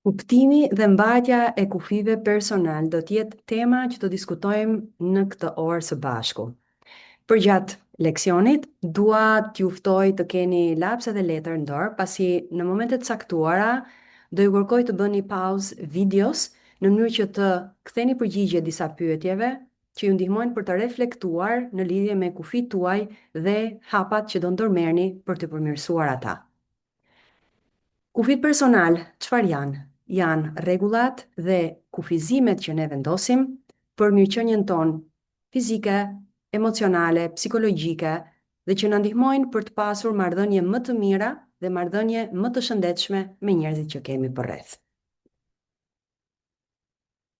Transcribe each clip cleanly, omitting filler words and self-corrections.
Kuptimi dhe mbajtja e kufive personal do t'jetë tema që do diskutojmë në këtë orë së bashku. Për gjatë leksionit, dua t'ju ftoj të keni lapse dhe letër në dorë, pasi në momentet caktuara do ju kërkoj të bëni pauzë videos në mënyrë që të ktheni përgjigje disa pyetjeve që ju ndihmojnë për të reflektuar në lidhje me kufit tuaj dhe hapat që do ndërmerrni për të përmirësuar ata. Kufit personal, çfarë janë? Janë rregullat dhe kufizimet që ne vendosim për mirëqenien tonë fizike, emocionale, psikologjike dhe që na ndihmojnë për të pasur marrëdhënie më të mira dhe marrëdhënie më të shëndetshme me njerëzit që kemi përreth.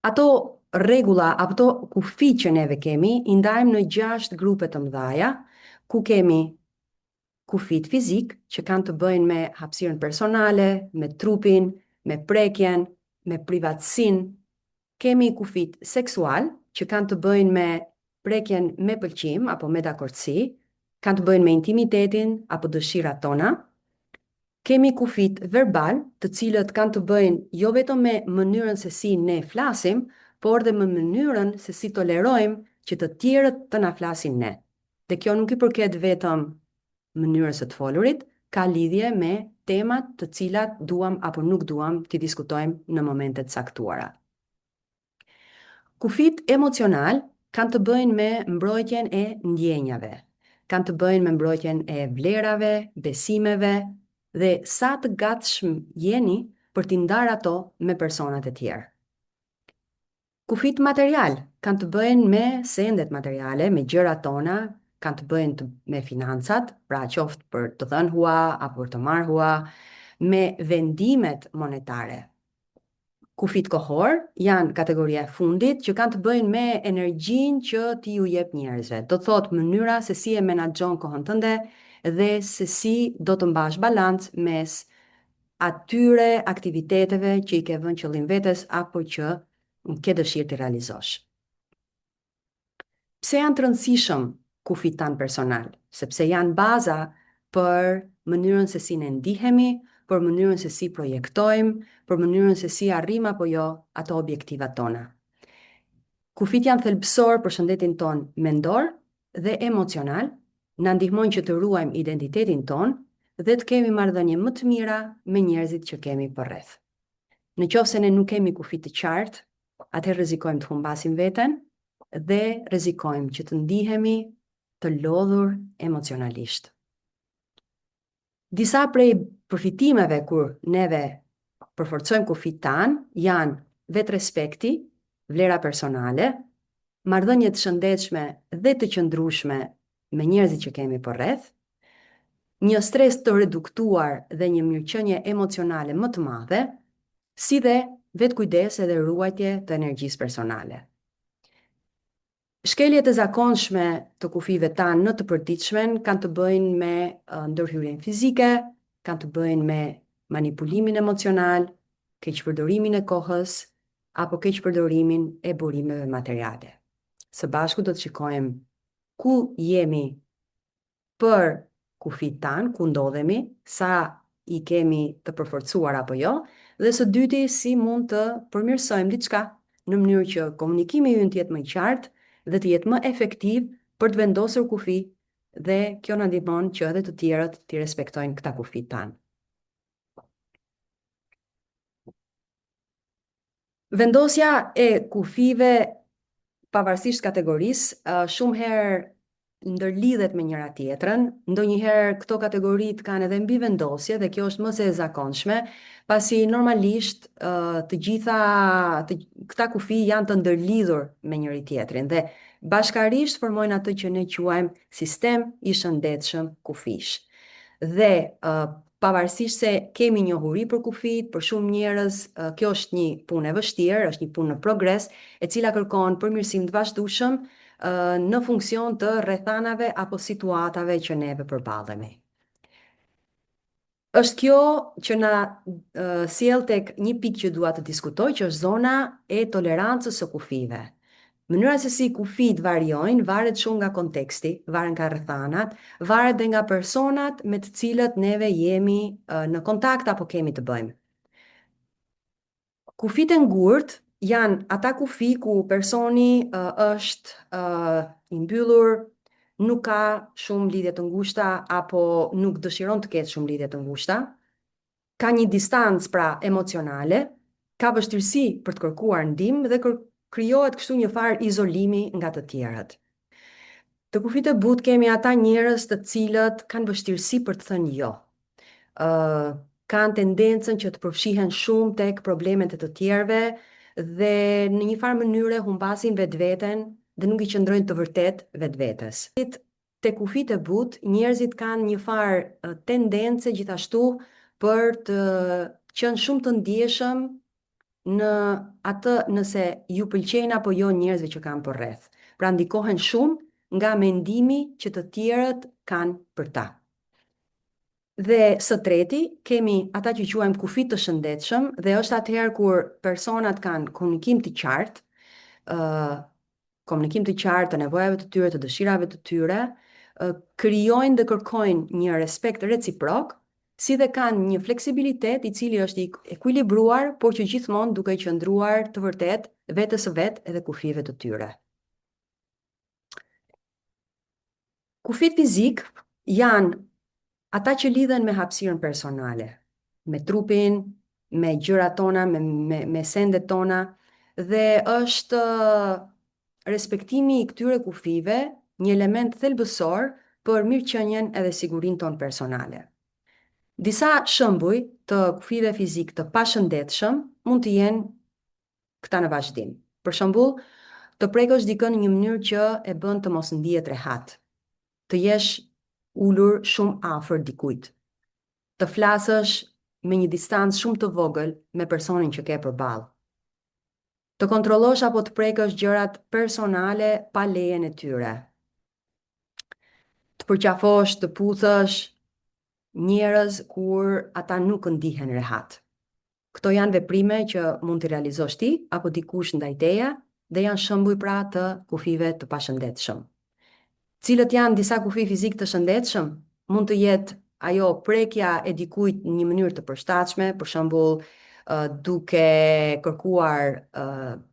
Ato rregulla apo kufi që neve kemi i ndajmë në 6 grupe të mëdha, ku kemi kufit fizik, që kanë të bëjnë me hapësirën personale, me trupin, me prekjen, me privatësinë. Kemi kufit seksual, që kanë të bëjnë me prekjen me pëlqim apo me dakordsi, kanë të bëjnë me intimitetin apo dëshirat tona. Kemi kufit verbal, të cilët kanë të bëjnë jo vetëm me mënyrën se si ne flasim, por dhe me mënyrën se si tolerojmë që të tjerët të na flasin ne. Dhe kjo nuk i përket vetëm mënyrës së të folurit, ka lidhje me temat të cilat duam apo nuk duam të diskutojmë në momentet caktuara. Kufit emocional kanë të bëjnë me mbrojtjen e ndjenjave, kanë të bëjnë me mbrojtjen e vlerave, besimeve dhe sa të gatshëm jeni për t'i ndarë ato me personat e tjerë. Kufit material kanë të bëjnë me sendet materiale, me gjërat tona, kanë të bëjnë me financat, pra qoftë për të dhënë hua apo për të marrë hua, me vendimet monetare. Kufit kohor janë kategoria e fundit që kanë të bëjnë me energjinë që ti ju jep njerëzve. Do thotë mënyra se si e menaxhon kohën tënde dhe se si do të mbash balancë mes atyre aktiviteteve që i ke vënë qëllim vetes apo që ke dëshirë të realizosh. Pse janë të rëndësishëm kufit tanë personal? Sepse janë baza për mënyrën se si ne ndihemi, për mënyrën se si projektojmë, për mënyrën se si arrim apo jo ato objektivat tona. Kufit janë thelbësor për shëndetin ton mendor dhe emocional, na ndihmojnë që të ruajmë identitetin ton dhe të kemi marrëdhënie më të mira me njerëzit që kemi përreth. Në qoftë se ne nuk kemi kufit të qartë, atëherë rrezikojmë të humbasim veten dhe rrezikojmë që të ndihemi të lodhur emocionalisht. Disa prej përfitimeve kur neve përforcojmë kufit tanë janë vetë respekti, vlera personale, marrëdhënie të shëndetshme dhe të qëndrueshme me njerëzit që kemi përreth, një stres të reduktuar dhe një mirëqenie emocionale më të madhe, si dhe vetë kujdes edhe ruajtje të energjisë personale. Shkeljet e zakonshme të kufive tanë në të përditshmen kanë të bëjnë me ndërhyrjen fizike, kanë të bëjnë me manipulimin emocional, keqpërdorimin e kohës, apo keqpërdorimin e burimeve materiale. Së bashku do të shikojmë ku jemi për kufit tanë, ku ndodhemi, sa i kemi të përforcuar apo jo, dhe së dyti si mund të përmirësojmë diçka në mënyrë që komunikimi ynë të jetë më i qartë dhe të jetë më efektiv për të vendosur kufi dhe kjo na ndihmon që edhe të tjerët të respektojnë këta kufi tanë. Vendosja e kufive pavarësisht kategorisë, shumë herë ndërlidhet me njëra tjetrën, ndonjëherë këto kategoritë kanë edhe mbi vendosje dhe kjo është më se e zakonshme, pasi normalisht këta kufi janë të ndërlidhur me njëri tjetrin dhe bashkarisht formojnë atë që ne quajmë sistem i shëndetshëm kufish. Dhe pavarësisht se kemi njohuri për kufit, për shumë njerëz kjo është një punë e vështirë, është një punë në progres, e cila kërkon përmirësim të vazhdueshëm në funksion të rrethanave apo situatave që neve përballemi. Është kjo që na sjell tek një pikë që dua të diskutoj, që është zona e tolerancës së kufive. Mënyra se si kufit variojnë varet shumë nga konteksti, varet nga rrethanat, varet dhe nga personat me të cilët neve jemi në kontakt apo kemi të bëjmë. Kufit e ngurt janë ata kufi ku personi është i mbyllur, nuk ka shumë lidhje të ngushta apo nuk dëshiron të ketë shumë lidhje të ngushta, ka një distancë pra emocionale, ka vështirësi për të kërkuar ndihmë dhe krijohet kështu një farë izolimi nga të tjerët. Të kufit e butë kemi ata njerëz të cilët kanë vështirësi për të thënë jo. Kanë tendencën që të përfshihen shumë tek problemet e të tjerëve dhe në një farë mënyre humbasin vetveten dhe nuk i qëndrojnë të vërtet vetvetes. Te kufit e butë, njerëzit kanë një farë tendence gjithashtu për të qenë shumë të ndjeshëm në atë nëse ju pëlqejnë apo jo njerëzve që kanë përreth. Pra ndikohen shumë nga mendimi që të tjerët kanë për ta. Dhe së treti, kemi ata që quajmë kufit të shëndetshëm dhe është atëherë kur personat kanë komunikim të qartë, të nevojave të tyre, të dëshirave të tyre, krijojnë dhe kërkojnë një respekt reciprok, si dhe kanë një fleksibilitet i cili është i ekuilibruar, por që gjithmonë duke qëndruar të vërtet vetës së vetë edhe kufive të tyre. Kufit fizik janë ata që lidhen me hapësirën personale, me trupin, me gjërat tona, me sendet tona, dhe është respektimi i këtyre kufive një element thelbësor për mirëqenien edhe sigurinë tonë personale. Disa shembuj të kufive fizik të pashëndetshëm mund të jenë këta në vazhdim. Për shembull, të prekësh dikën në një mënyrë që e bën të mos ndihet rehat, të jesh ulur shumë afër dikujt, të flasësh me një distancë shumë të vogël me personin që ke përballë, të kontrollosh apo të prekësh gjërat personale pa lejen e tyre, të përqafosh, të puthësh njerëz kur ata nuk ndihen rehat. Këto janë veprime që mund të realizosh ti apo dikush ndaj teje dhe janë shembuj pra të kufive të pashëndetshëm. Cilët janë disa kufi fizik të shëndetshëm? Mund të jetë ajo prekja e dikujt në një mënyrë të përshtatshme, për shembull duke kërkuar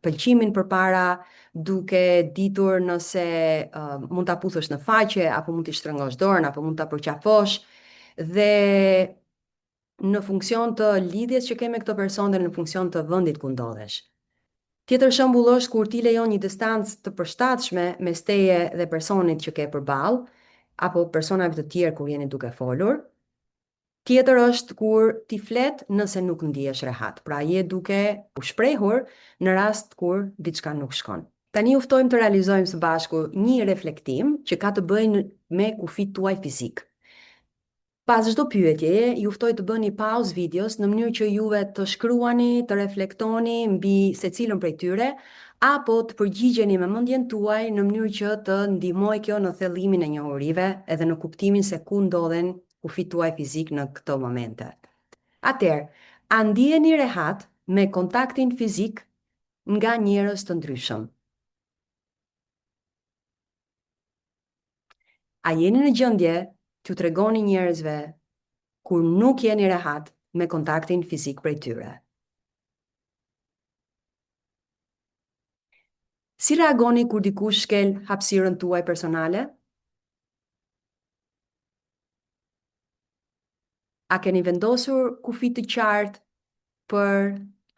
pëlqimin përpara, duke ditur nëse mund ta puthësh në faqe apo mund t'i shtrëngosh dorën apo mund ta përqafosh, dhe në funksion të lidhjes që ke me këtë person dhe në funksion të vendit ku ndodhesh. Tjetër shembull është kur ti lejon një distancë të përshtatshme mes teje dhe personit që ke përballë apo personave të tjerë kur jeni duke folur. Tjetër është kur ti flet nëse nuk ndihesh rehat, pra je duke u shprehur në rast kur diçka nuk shkon. Tani ju ftojmë të realizojmë së bashku një reflektim që ka të bëjë me kufit tuaj fizik. Pas çdo pyetje, ju ftoj të bëni pauzë videos në mënyrë që juve të shkruani, të reflektoni mbi secilën prej tyre, apo të përgjigjeni me mendjen tuaj në mënyrë që të ndihmojë kjo në thellimin e njohurive edhe në kuptimin se ku ndodhen kufit tuaj fizik në këto momente. Atëherë, a ndiheni rehat me kontaktin fizik nga njerëz të ndryshëm? A jeni në gjendje t'ju tregoni njerëzve kur nuk jeni rehat me kontaktin fizik prej tyre? Si reagoni kur dikush shkel hapësirën tuaj personale? A keni vendosur kufi të qartë për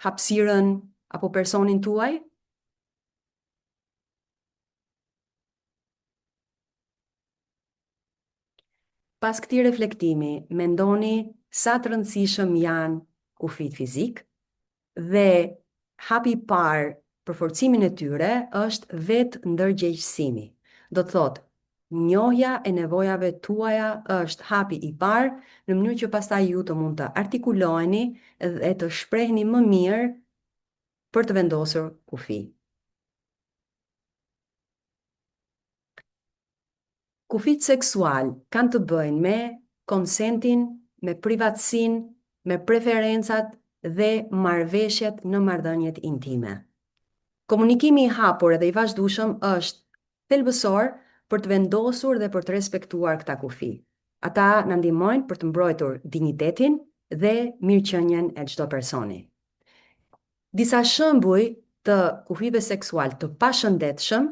hapësirën apo personin tuaj? Pas këtij reflektimi, mendoni sa të rëndësishëm janë kufit fizik dhe hapi i parë për forcimin e tyre është vetë ndërgjegjësimi. Do të thotë, njohja e nevojave tuaja është hapi i parë në mënyrë që pastaj ju të mund të artikuloheni dhe të shprehni më mirë për të vendosur kufi. Kufit seksual kanë të bëjnë me konsentin, me privatësinë, me preferencat dhe marrëveshjet në marrëdhëniet intime. Komunikimi i hapur edhe i vazhdueshëm është thelbësor për të vendosur dhe për të respektuar këta kufi. Ata na ndihmojnë për të mbrojtur dinjitetin dhe mirëqenien e çdo personi. Disa shembuj të kufive seksual të pashëndetshëm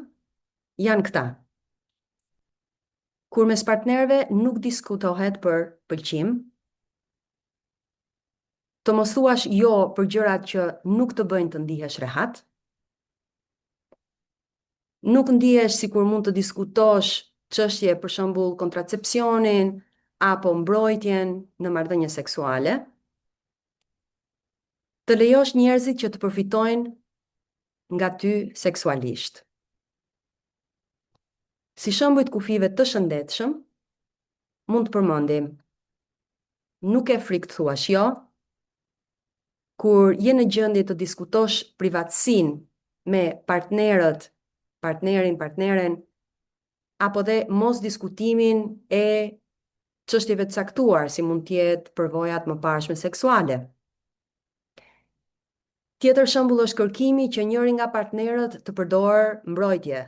janë këta. Kur mes partnerëve nuk diskutohet për pëlqim, të mos thuash jo për gjërat që nuk të bëjnë të ndihesh rehat, nuk ndihesh sikur mund të diskutosh çështje për shembull kontracepcionin apo mbrojtjen në marrëdhënie seksuale, të lejosh njerëzit që të përfitojnë nga ty seksualisht. Si shembuj të kufive të shëndetshëm, mund të përmendim: nuk e frikë të thuash jo, kur je në gjendje të diskutosh privatësinë me partneren, apo dhe mos diskutimin e çështjeve të caktuar, si mund të jetë përvojat mëparshme seksuale. Tjetër shembull është kërkimi që njëri nga partnerët të përdorë mbrojtje,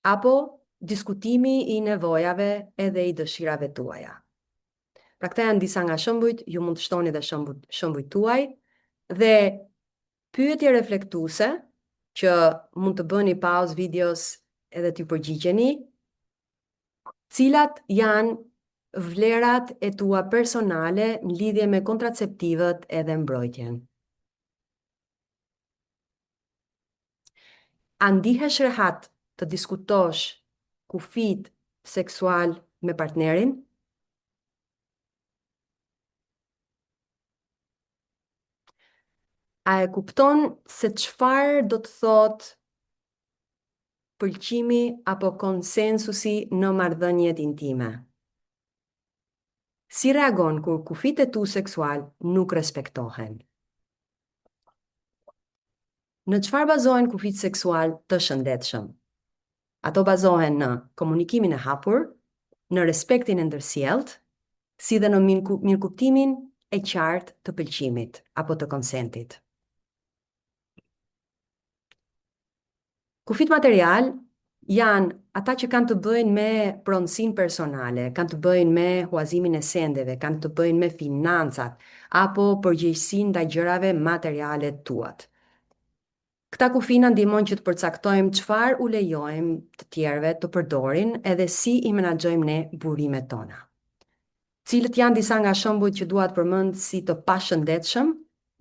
apo diskutimi i nevojave edhe i dëshirave tuaja. Pra këta janë disa nga shembujt, ju mund të shtoni dhe shembujt tuaj, dhe pyetje reflektuese që mund të bëni pauzë videos edhe t'ju përgjigjeni, cilat janë vlerat e tua personale në lidhje me kontraceptivët edhe mbrojtjen. A ndihesh rehat të diskutosh kufit seksual me partnerin? A e kupton se çfarë do të thotë pëlqimi apo konsensusi në marrëdhëniet intime? Si reagon kur kufit e tu seksual nuk respektohen? Në çfarë bazohen kufit seksual të shëndetshëm? Ato bazohen në komunikimin e hapur, në respektin e ndërsjellët, si dhe në mirëkuptimin e qartë të pëlqimit apo të konsentit. Kufit material janë ata që kanë të bëjnë me pronësinë personale, kanë të bëjnë me huazimin e sendeve, kanë të bëjnë me financat, apo përgjegjësinë ndaj gjërave materiale tuat. Këta kufi na ndihmojnë që të përcaktojmë çfarë u lejojmë të tjerëve të përdorin edhe si i menaxhojmë ne burimet tona. Cilët janë disa nga shembujt që dua të përmend si të pashëndetshëm?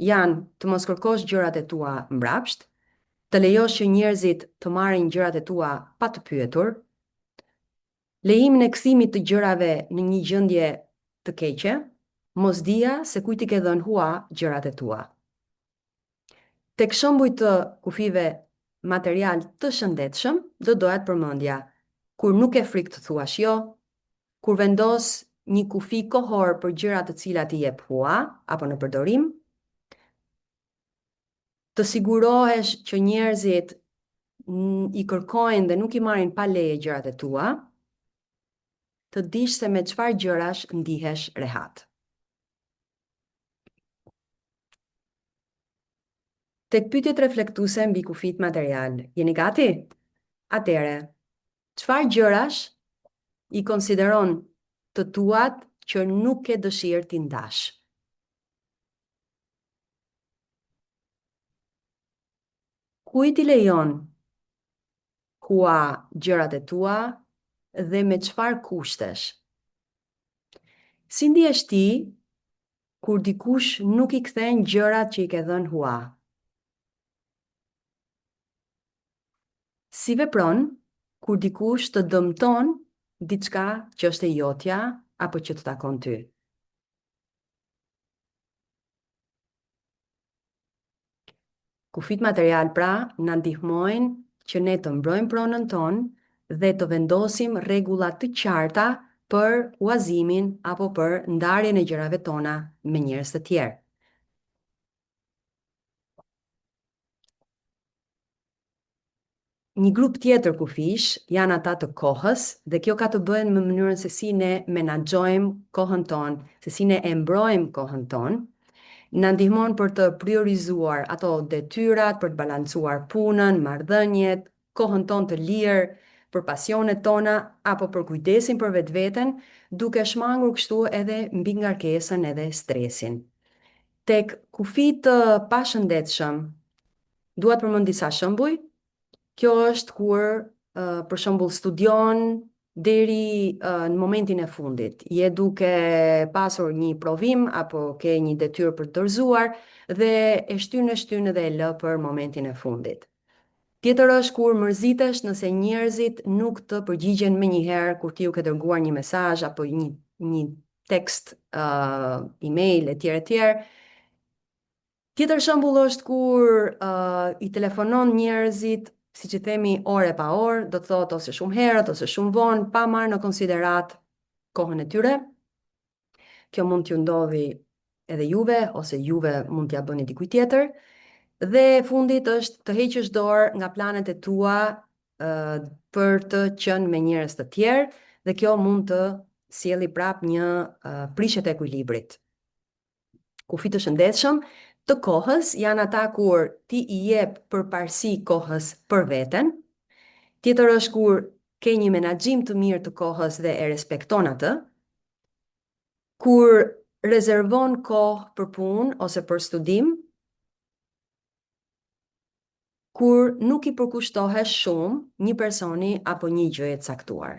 Janë të mos kërkosh gjërat e tua mbrapsht, të lejosh që njerëzit të marrin gjërat e tua pa të pyetur, lejimin e kthimit të gjërave në një gjendje të keqe, mosdia se kujt i ke dhënë hua gjërat e tua. Tek shembujt të kufive material të shëndetshëm, do dohet përmendja kur nuk e frikë të thuash jo, kur vendos një kufi kohor për gjëra të cilat i jep hua apo në përdorim, të sigurohesh që njerëzit i kërkojnë dhe nuk i marrin pa leje gjërat e tua, të dish se me çfarë gjërash ndihesh rehat. Tek pyetjet reflektuese mbi kufit material, jeni gati? Atëre, çfarë gjërash i konsideron të tuat që nuk ke dëshirë t'i ndash? Kujt i lejon hua gjërat e tua dhe me çfarë kushtesh? Si ndihesh ti kur dikush nuk i kthen gjërat që i ke dhënë hua? Si vepron kur dikush të dëmton diçka që është e jotja apo që të takon ty? Kufit material pra na ndihmojnë që ne të mbrojmë pronën tonë dhe të vendosim rregulla të qarta për huazimin apo për ndarjen e gjërave tona me njerëz të tjerë. Një grup tjetër kufish janë ata të kohës, dhe kjo ka të bëjë me mënyrën se si ne menaxhojmë kohën tonë, se si ne e mbrojmë kohën tonë. Na ndihmon për të priorizuar ato detyrat, për të balancuar punën, marrëdhëniet, kohën tonë të lirë, për pasionet tona apo për kujdesin për vetveten, duke shmangur kështu edhe mbi ngarkesën edhe stresin. Tek kufit të pashëndetshëm, dua të përmend disa shembuj. Kjo është kur, për shembull, studion deri në momentin e fundit. Je duke pasur një provim apo ke një detyrë për të dorëzuar dhe e shtyn dhe e lë për momentin e fundit. Tjetër është kur mërzitesh nëse njerëzit nuk të përgjigjen menjëherë kur ti u ke dërguar një mesazh apo një tekst, email etj etj. Tjetër shembull është kur i telefonon njerëzit, siç i themi, orë pa orë, do të thotë ose shumë herët ose shumë vonë, pa marrë në konsiderat kohën e tyre. Kjo mund t'ju ndodhi edhe juve, ose juve mund t'ja bëni dikujt tjetër. Dhe fundit është të heqësh dorë nga planet e tua për të qenë me njerëz të tjerë, dhe kjo mund të sjelli prap një prishje të ekuilibrit. Kufit të shëndetshëm të kohës janë ata kur ti i jep përparësi kohës për veten. Tjetër është kur ke një menaxhim të mirë të kohës dhe e respekton atë. Kur rezervon kohë për punë ose për studim. Kur nuk i përkushtohesh shumë një personi apo një gjëje të caktuar.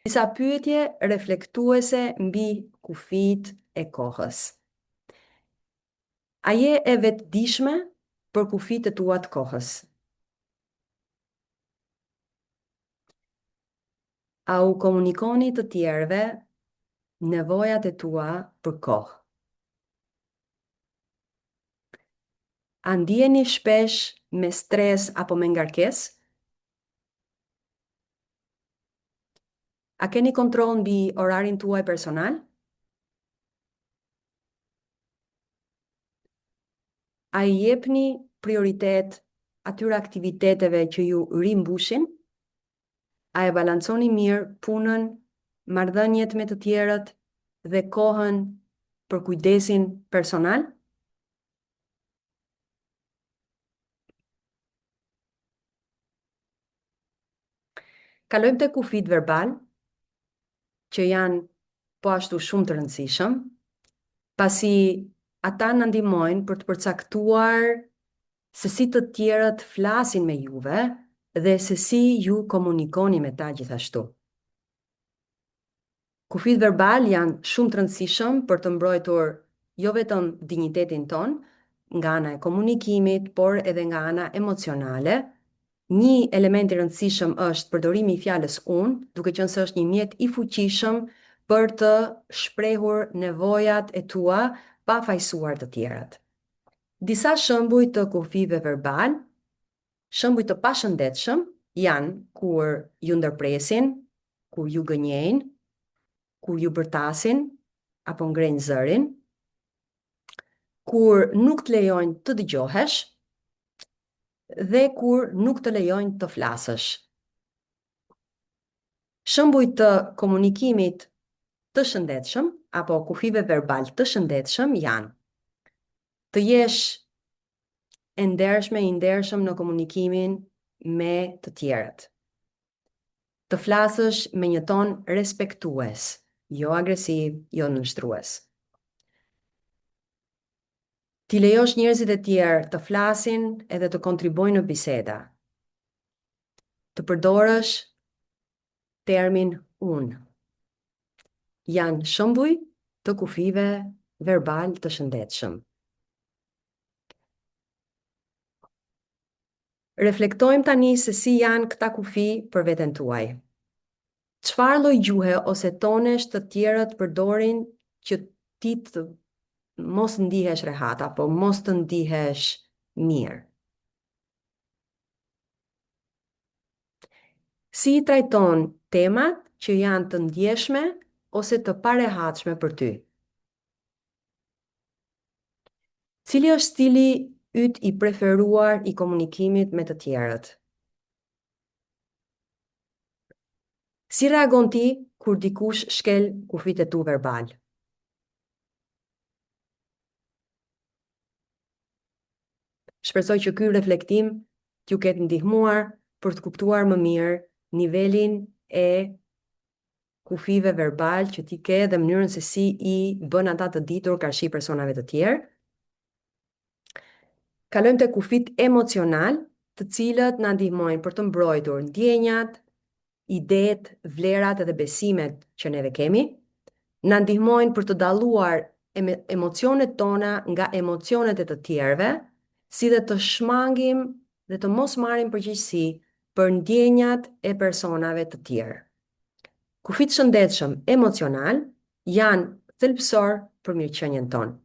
Disa pyetje reflektuese mbi kufit e kohës. A je e vetëdijshme për kufit e tua të kohës? A u komunikoni të tjerëve nevojat e tua për kohë? A ndjeni shpesh me stres apo me ngarkesë? A keni kontroll mbi orarin tuaj personal? A i jepni prioritet atyre aktiviteteve që ju rimbushin? A e balanconi mirë punën, marrëdhëniet me të tjerët dhe kohën për kujdesin personal? Kalojmë te kufit verbal, që janë po ashtu shumë të rëndësishëm, pasi ata na ndihmojnë për të përcaktuar se si të tjerët flasin me juve dhe se si ju komunikoni me ta gjithashtu. Kufit verbal janë shumë të rëndësishëm për të mbrojtur jo vetëm dinjitetin ton nga ana e komunikimit, por edhe nga ana emocionale. Një element i rëndësishëm është përdorimi i fjalës unë, duke qenë se është një mjet i fuqishëm për të shprehur nevojat e tua pa fajsuar të tjerat. Disa shembuj të kufive verbal, shembuj të pashëndetshëm janë kur ju ndërpresin, kur ju gënjejnë, kur ju bërtasin apo ngrenë zërin, kur nuk të lejojnë të dëgjohesh dhe kur nuk të lejojnë të flasësh. Shembuj të komunikimit të shëndetshëm apo kufive verbal të shëndetshëm janë: të jesh e ndershme, i ndershëm në komunikimin me të tjerët. Të flasësh me një ton respektues, jo agresiv, jo nënshtrues. Ti lejosh njerëzit e tjerë të flasin edhe të kontribojnë në biseda. Të përdorësh termin unë. Janë shembuj të kufive verbal të shëndetshëm. Reflektojmë tani se si janë këta kufi për veten tuaj. Çfarë lloj gjuhe ose tonesh të tjerët përdorin që ti të mos ndihesh rehat apo mos të ndihesh mirë? Si i trajton temat që janë të ndjeshme ose të parehatshme për ty? Cili është stili yt i preferuar i komunikimit me të tjerët? Si reagon ti kur dikush shkel kufit e tu verbal? Shpresoj që ky reflektim t'ju ketë ndihmuar për të kuptuar më mirë nivelin e kufive verbal që ti ke dhe mënyrën se si i bën ata të ditur karshi personave të tjerë. Kalojmë te kufit emocional, të cilët na ndihmojnë për të mbrojtur ndjenjat, idetë, vlerat edhe besimet që neve kemi, na ndihmojnë për të dalluar emocionet tona nga emocionet e të tjerëve, si dhe të shmangim dhe të mos marrim përgjegjësi për ndjenjat e personave të tjerë. Kufit shëndetshëm emocional janë thelbësor për mirëqenien tonë.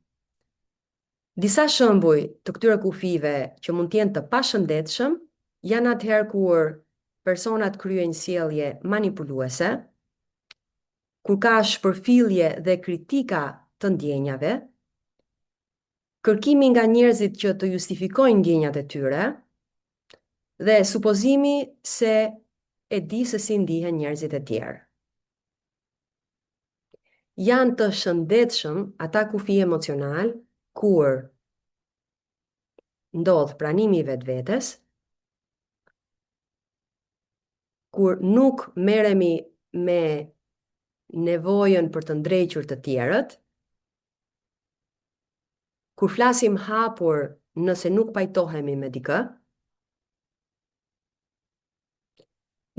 Disa shembuj të këtyre kufive që mund të jenë të pashëndetshëm janë atëherë kur personat kryejnë sjellje manipuluese, kur ka shpërfillje dhe kritika të ndjenjave, kërkimi nga njerëzit që të justifikojnë ndjenjat e tyre dhe supozimi se e di se si ndihen njerëzit e tjerë. Janë të shëndetshëm ata kufi emocional kur ndodh pranimi i vetvetes, kur nuk merremi me nevojën për të ndrequr të tjerët, kur flasim hapur nëse nuk pajtohemi me dikë,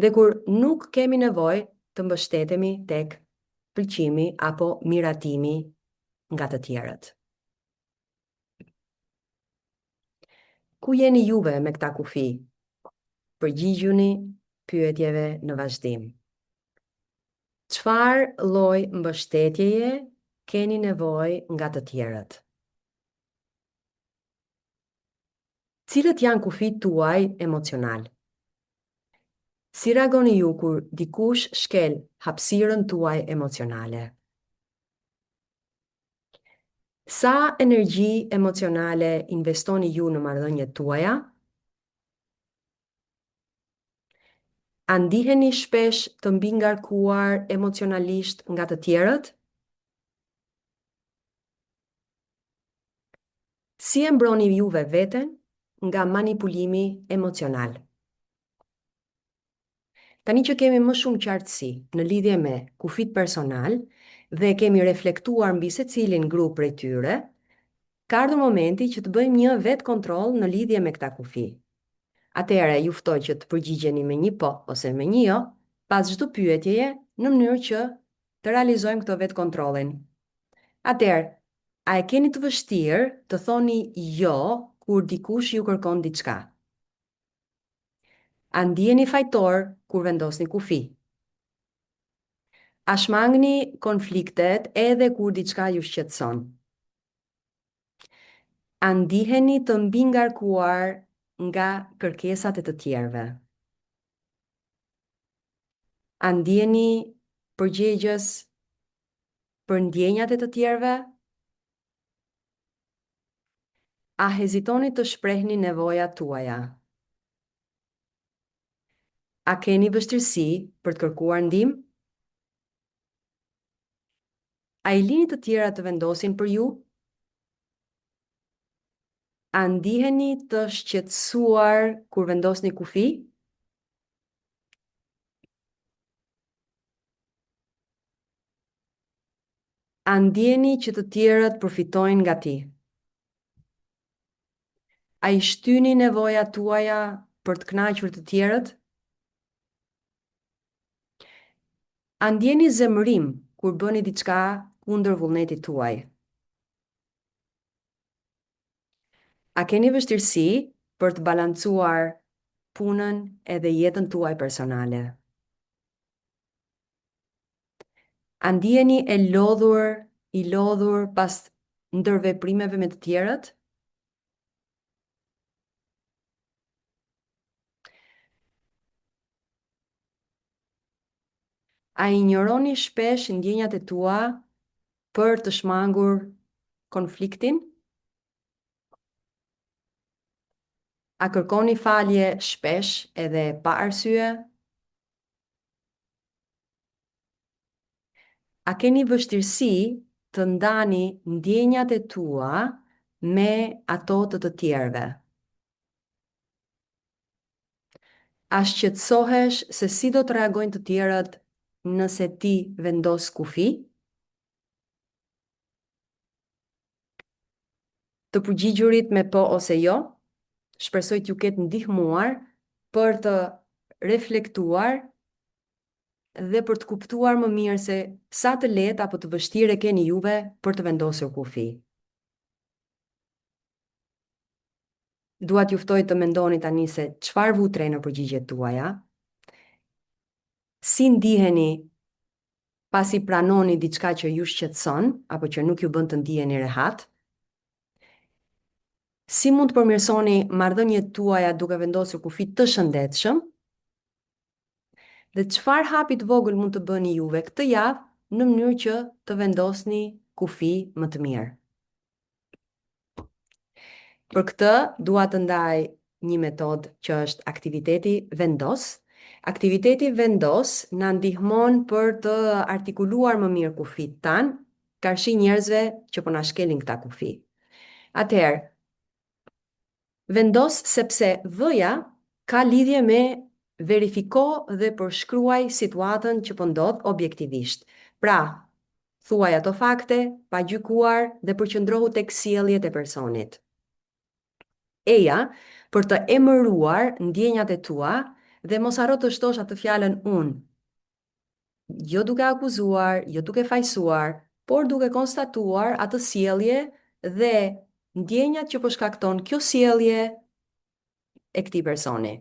dhe kur nuk kemi nevojë të mbështetemi tek pëlqimi apo miratimi nga të tjerët. Ku jeni juve me këta kufi? Përgjigjuni pyetjeve në vazhdim. Çfarë lloj mbështetjeje keni nevojë nga të tjerët? Cilët janë kufit tuaj emocional? Si reagoni ju kur dikush shkel hapësirën tuaj emocionale? Sa energji emocionale investoni ju në marrëdhëniet tuaja? A ndiheni shpesh të mbi ngarkuar emocionalisht nga të tjerët? Si e mbroni juve veten nga manipulimi emocional? Tani që kemi më shumë qartësi në lidhje me kufit personal dhe kemi reflektuar mbi secilin grup prej tyre, ka ardhur momenti që të bëjmë një vetë kontroll në lidhje me këta kufi. Atëherë ju ftoj që të përgjigjeni me një po ose me një jo, pas çdo pyetjeje në mënyrë që të realizojmë këtë vetë kontrollin. Atëherë, a e keni të vështirë të thoni jo kur dikush ju kërkon diçka? A ndjeni fajtor kur vendosni kufi? A shmangni konfliktet edhe kur diçka ju shqetëson? A ndiheni të mbi ngarkuar nga kërkesat e të tjerëve? A ndjeni përgjegjës për ndjenjat e të tjerëve? A hezitoni të shprehni nevojat tuaja? A keni vështirësi për të kërkuar ndihmë? A i lini të tjera të vendosin për ju? A ndiheni të shqetësuar kur vendosni kufi? A ndjeni që të tjerët përfitojnë nga ti? A i shtyni nevojat tuaja për të kënaqur të tjerët? A ndjeni zemërim kur bëni diçka kundër vullnetit tuaj? A keni vështirësi për të balancuar punën edhe jetën tuaj personale? A ndjeni i lodhur pas ndërveprimeve me të tjerët? A injoroni shpesh ndjenjat e tua për të shmangur konfliktin? A kërkoni falje shpesh edhe pa arsye? A keni vështirësi të ndani ndjenjat e tua me ato të të tjerëve? A shqetësohesh se si do të reagojnë të tjerët nëse ti vendos kufi? Të përgjigjurit me po ose jo, shpresoj t'ju ketë ndihmuar për të reflektuar dhe për të kuptuar më mirë se sa të lehtë apo të vështirë keni juve për të vendosur kufi. Dua t'ju ftoj të mendoni tani se çfarë vutre në përgjigjet tuaja. Si ndiheni pasi pranoni diçka që ju shqetëson apo që nuk ju bën të ndiheni rehat? Si mund të përmirësoni marrëdhëniet tuaja duke vendosur kufi të shëndetshëm? Dhe çfarë hapi të vogël mund të bëni juve këtë javë në mënyrë që të vendosni kufi më të mirë? Për këtë, dua të ndaj një metodë që është aktiviteti vendos. Aktiviteti vendos na ndihmon për të artikuluar më mirë kufit tan, karshi njerëzve që po na shkelin këta kufi. Atëherë, vendos sepse v-ja ka lidhje me verifiko dhe përshkruaj situatën që po ndodh objektivisht. Pra, thuaj ato fakte, pa gjykuar dhe përqendrohu tek sjelljet e personit. Eja, për të emëruar ndjenjat e tua dhe mos harro të shtosh atë fjalën unë. Jo duke akuzuar, jo duke fajsuar, por duke konstatuar atë sjellje dhe ndjenjat që po shkakton kjo sjellje e këtij personi.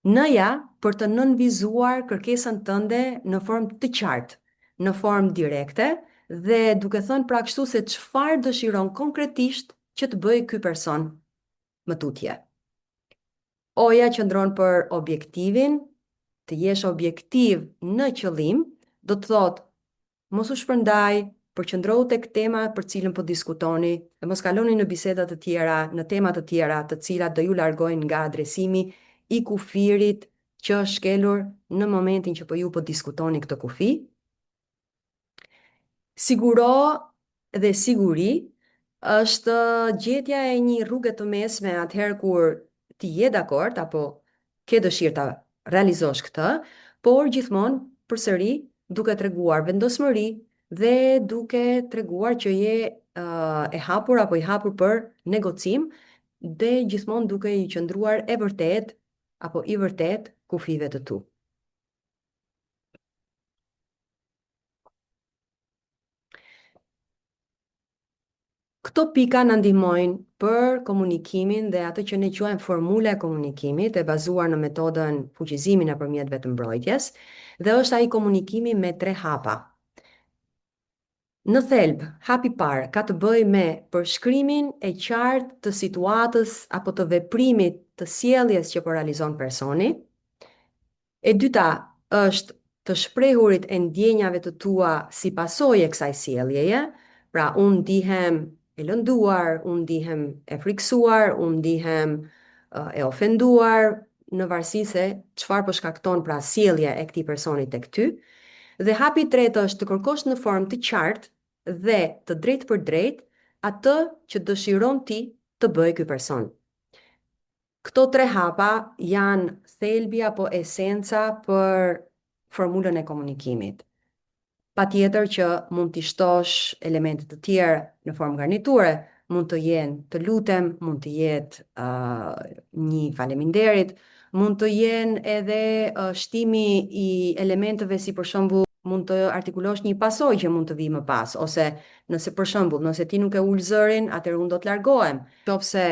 N-ja për të nënvizuar kërkesën tënde në formë të qartë, në formë direkte dhe duke thënë pra kështu se çfarë dëshiron konkretisht që të bëjë ky person më tutje. Oja qëndron për objektivin, të jesh objektiv në qëllim, do të thotë mos u shpërndaj, përqendrohu tek tema për cilën po diskutoni dhe mos kaloni në biseda të tjera, në tema të tjera, të cilat do ju largojnë nga adresimi i kufirit që është shkelur në momentin që po ju po diskutoni këtë kufi. Siguro dhe siguri është gjetja e një rrugë të mesme atëherë kur ti je dakord apo ke dëshirë ta realizosh këtë, por gjithmonë përsëri duke treguar vendosmëri dhe duke treguar që je e hapur apo i hapur për negocim dhe gjithmonë duke i qëndruar e vërtet apo i vërtet kufive të tu. Këto pika na ndihmojnë për komunikimin dhe atë që ne quajmë formula e komunikimit e bazuar në metodën fuqizimi nëpërmjet vetëmbrojtjes dhe është ai komunikimi me 3 hapa. Në thelb, hapi parë ka të bëjë me përshkrimin e qartë të situatës apo të veprimit të sjelljes që po realizon personi. E dyta është të shprehurit e ndjenjave të tua si pasojë e kësaj sjelljeje, pra unë ndihem e lënduar, unë ndihem e friksuar, unë ndihem e ofenduar, në varësi se çfarë po shkakton pra sjellja e këtij personi tek ty. Dhe hapi i tretë është të kërkosh në formë të qartë dhe të drejtë për drejtë atë që dëshiron ti të bëjë ky person. Këto 3 hapa janë thelbi apo esenca për formulën e komunikimit. Patjetër që mund t'i shtosh elemente të tjera në formë garniture, mund të jenë të lutem, mund të jetë një faleminderit, mund të jenë edhe shtimi i elementeve si për shembull mund të artikulosh një pasojë që mund të vijë më pas, ose nëse për shembull, nëse ti nuk e ul zërin, atëherë unë do të largohem. Nëse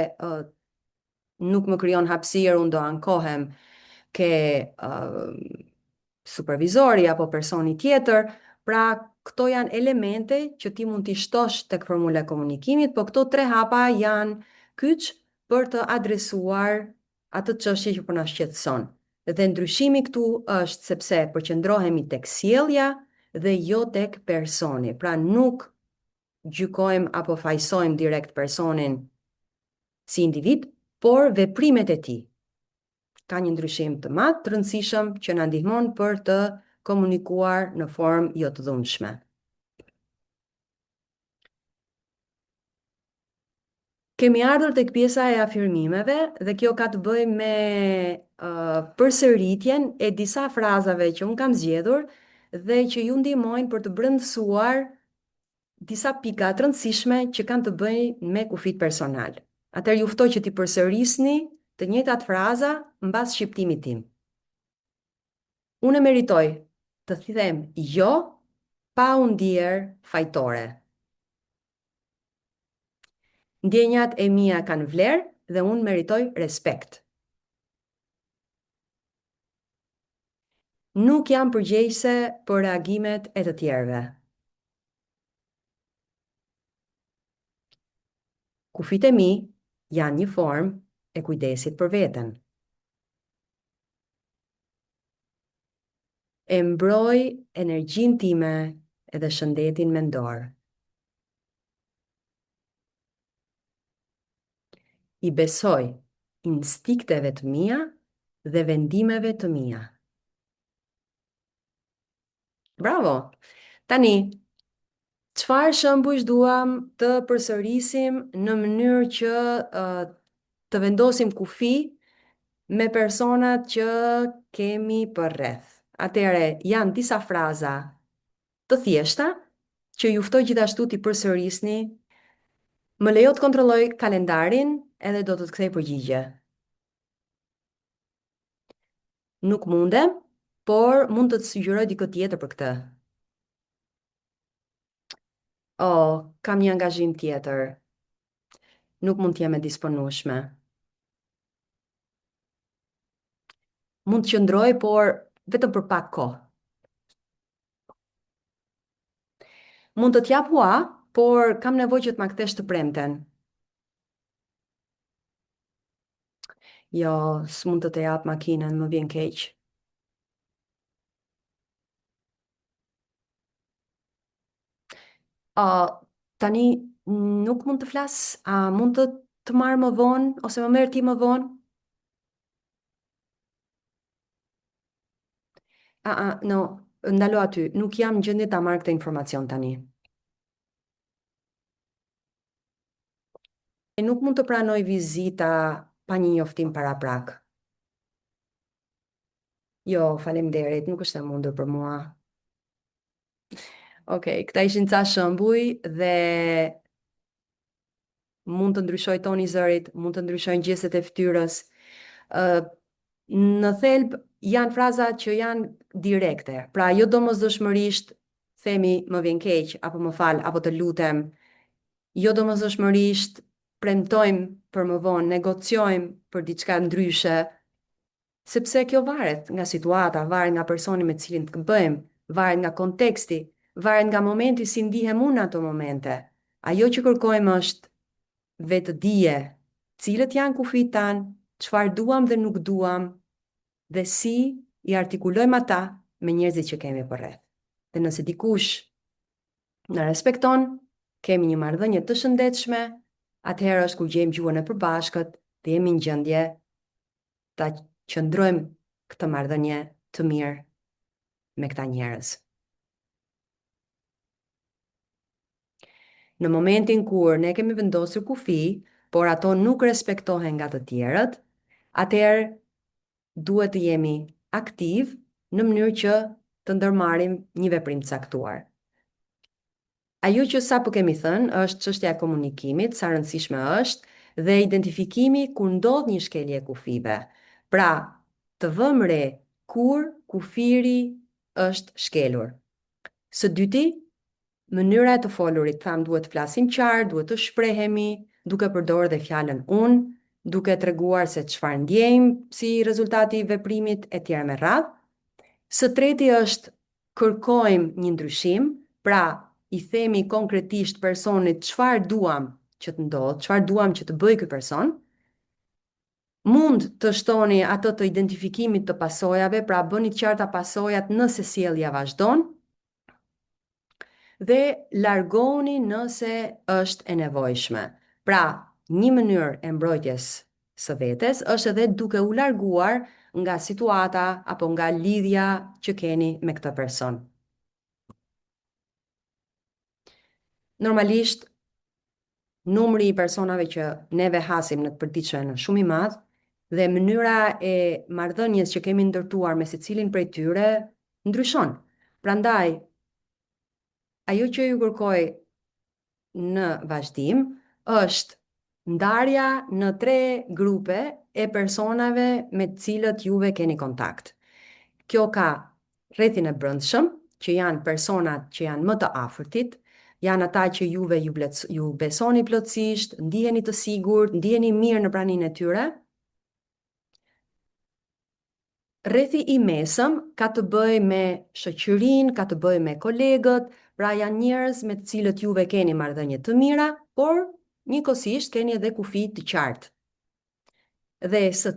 nuk më krijon hapësirë, unë do ankohem ke supervizori apo personi tjetër. Pra, këto janë elemente që ti mund t'i shtosh tek formula e komunikimit, po këto 3 hapa janë kyç për të adresuar atë çështje që po na shqetëson. Dhe ndryshimi këtu është sepse përqendrohemi tek sjellja dhe jo tek personi. Pra nuk gjykojmë apo fajsojmë direkt personin si individ, por veprimet e tij. Ka një ndryshim të madh të rëndësishëm që na ndihmon për të komunikuar në formë jo të dhunshme. Kemi ardhur tek pjesa e afirmimeve dhe kjo ka të bëjë me përsëritjen e disa frazave që unë kam zgjedhur dhe që ju ndihmojnë për të brendësuar disa pika të rëndësishme që kanë të bëjnë me kufit personal. Atëherë ju ftoj që ti përsërisni të njëjtat fraza mbas shqiptimit tim. Unë meritoj të them jo pa u ndier fajtore. Ndjenjat e mia kanë vlerë dhe unë meritoj respekt. Nuk jam përgjegjëse për reagimet e të tjerëve. Kufit e mi janë një formë e kujdesit për veten. E mbroj energjinë time edhe shëndetin mendor. I besoj instinkteve të mia dhe vendimeve të mia. Bravo! Tani, çfarë shembush duam të përsërisim në mënyrë që të vendosim kufi me personat që kemi përreth. Atëre, janë disa fraza të thjeshta që ju ftoj gjithashtu t'i përsërisni. Më lejo të kontrolloj kalendarin edhe do të të kthej përgjigje. Nuk mundem, por mund të të sugjeroj dikë tjetër për këtë. Kam një angazhim tjetër. Nuk mund t'jem e disponueshme. Mund të qëndroj, por vetëm për pak kohë. Mund të t'jap hua, por kam nevojë që të ma kthesh të premten. Jo, s'mund të jap makinën, më vjen keq. Tani nuk mund të flas, a mund të marr më vonë ose më merr ti më vonë? No, ndalo aty, nuk jam në gjendje ta marr këtë informacion tani. Nuk mund të pranoj vizita pa një njoftim paraprak. Jo, faleminderit, nuk është e mundur për mua. Okej, këta ishin ca shembuj dhe mund të ndryshoj toni i zërit, mund të ndryshojnë gjestet e fytyrës. Në thelb janë fraza që janë direkte. Pra, jo domosdoshmërisht themi më vjen keq apo më fal apo të lutem. Jo domosdoshmërisht premtojmë për më vonë, negociojmë për diçka ndryshe, sepse kjo varet nga situata, varet nga personi me cilin të bëjmë, varet nga konteksti, varet nga momenti si ndihem unë ato momente. Ajo që kërkojmë është vetëdije, cilët janë kufit tanë, çfarë duam dhe nuk duam, dhe si i artikulojmë ata me njerëzit që kemi përreth. Dhe nëse dikush në respekton, kemi një marrëdhënie të shëndetshme, atëherë është kur gjejmë gjuhën e përbashkët dhe jemi në gjendje ta qëndrojmë këtë marrëdhënie të mirë me këta njerëz. Në momentin kur ne kemi vendosur kufi, por ato nuk respektohen nga të tjerët, atëherë duhet të jemi aktiv në mënyrë që të ndërmarrim një veprim të caktuar. Ajo që sapo kemi thënë është çështja e komunikimit, sa rëndësishme është dhe identifikimi kur ndodh një shkelje e kufive. Pra, të vëmë re kur kufiri është shkelur. Së dyti, mënyra e të folurit, tham duhet të flasim qartë, duhet të shprehemi, duke përdorur dhe fjalën unë, duke treguar se çfarë ndjejmë si rezultati i veprimit e tjerë me radhë. Së treti është kërkojmë një ndryshim, pra i themi konkretisht personit çfarë duam që të ndodhë, çfarë duam që të bëjë ky person. Mund të shtoni atë të identifikimit të pasojave, pra bëni të qarta pasojat nëse sjellja vazhdon, dhe largoni nëse është e nevojshme. Pra, një mënyrë e mbrojtjes së vetes është edhe duke u larguar nga situata apo nga lidhja që keni me këtë person. Normalisht, numri i personave që neve hasim në të përditshme është shumë i madh dhe mënyra e marrëdhënies që kemi ndërtuar me secilin prej tyre ndryshon. Prandaj, ajo që ju kërkoj në vazhdim është ndarja në 3 grupe e personave me të cilët juve keni kontakt. Kjo ka rrethin e brendshëm, që janë personat që janë më të afërtit, janë ata që juve ju besoni plotësisht, ndiheni të sigurt, ndiheni mirë në praninë e tyre. Rrethi i mesëm ka të bëjë me shoqërinë, ka të bëjë me kolegët, pra janë njerëz me të cilët juve keni marrëdhënie të mira, por njëkohësisht keni edhe kufi të qartë. Dhe së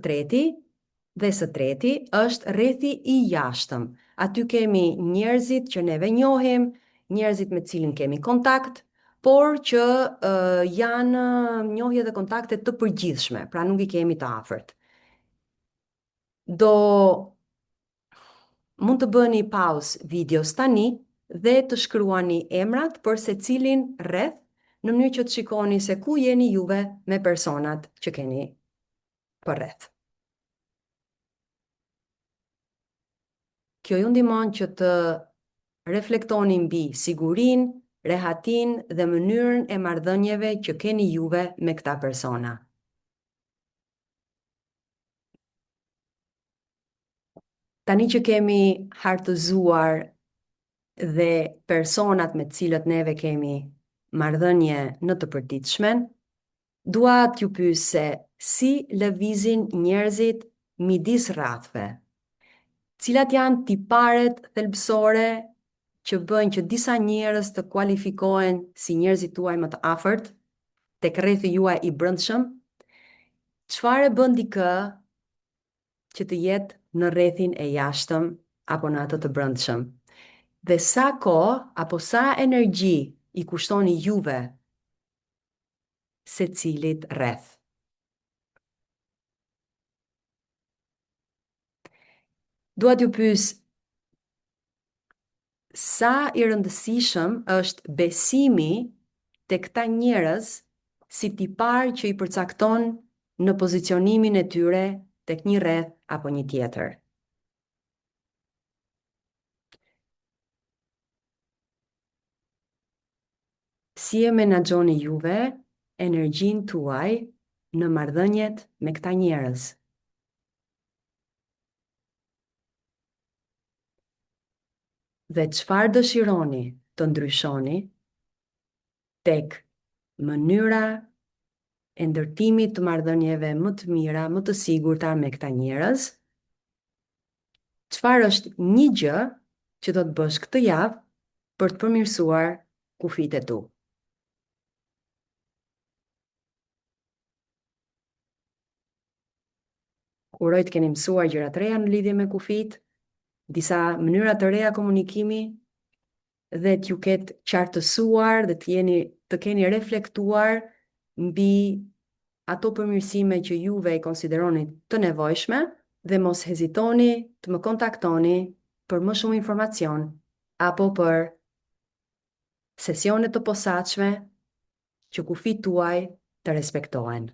treti është rrethi i jashtëm. Aty kemi njerëzit që neve njohim, njerëzit me cilin kemi kontakt, por që janë njohje dhe kontakte të përgjithshme, pra nuk i kemi të afërt. Mund të bëni pauzë videos tani dhe të shkruani emrat për secilin rreth, në mënyrë që të shikoni se ku jeni juve me personat që keni përreth. Kjo ju ndihmon që të reflektoni mbi sigurinë, rehatin dhe mënyrën e marrëdhënieve që keni juve me këta persona. Tani që kemi hartëzuar dhe personat me të cilët neve kemi marrëdhënie në të përditshmen, dua t'ju pyes se si lëvizin njerëzit midis rrathëve. Cilat janë tiparet thelbësore që bëjnë që disa njerëz të kualifikohen si njerëzit tuaj më të afërt, tek rrethi juaj i brendshëm? Çfarë bën dikë që të jetë në rrethin e jashtëm apo në atë të brendshëm? Dhe sa kohë apo sa energji i kushtoni juve secilit rreth? Dua t'ju pyes sa i rëndësishëm është besimi tek këta njerëz si tipar që i përcakton në pozicionimin e tyre tek një rreth apo një tjetër. Si e menaxhoni juve energjinë tuaj në marrëdhëniet me këta njerëz? Dhe çfarë dëshironi të ndryshoni tek mënyra e ndërtimit të marrëdhënieve më të mira, më të sigurta me këta njerëz? Çfarë është një gjë që do të bësh këtë javë për të përmirësuar kufijtë e tu? Uroj të keni mësuar gjëra të reja në lidhje me kufijtë, disa mënyra të reja komunikimi, dhe t'ju ketë qartësuar dhe të keni reflektuar mbi ato përmirësime që juve i konsideroni të nevojshme, dhe mos hezitoni të më kontaktoni për më shumë informacion apo për sesione të posaçme që kufijtë tuaj të respektohen.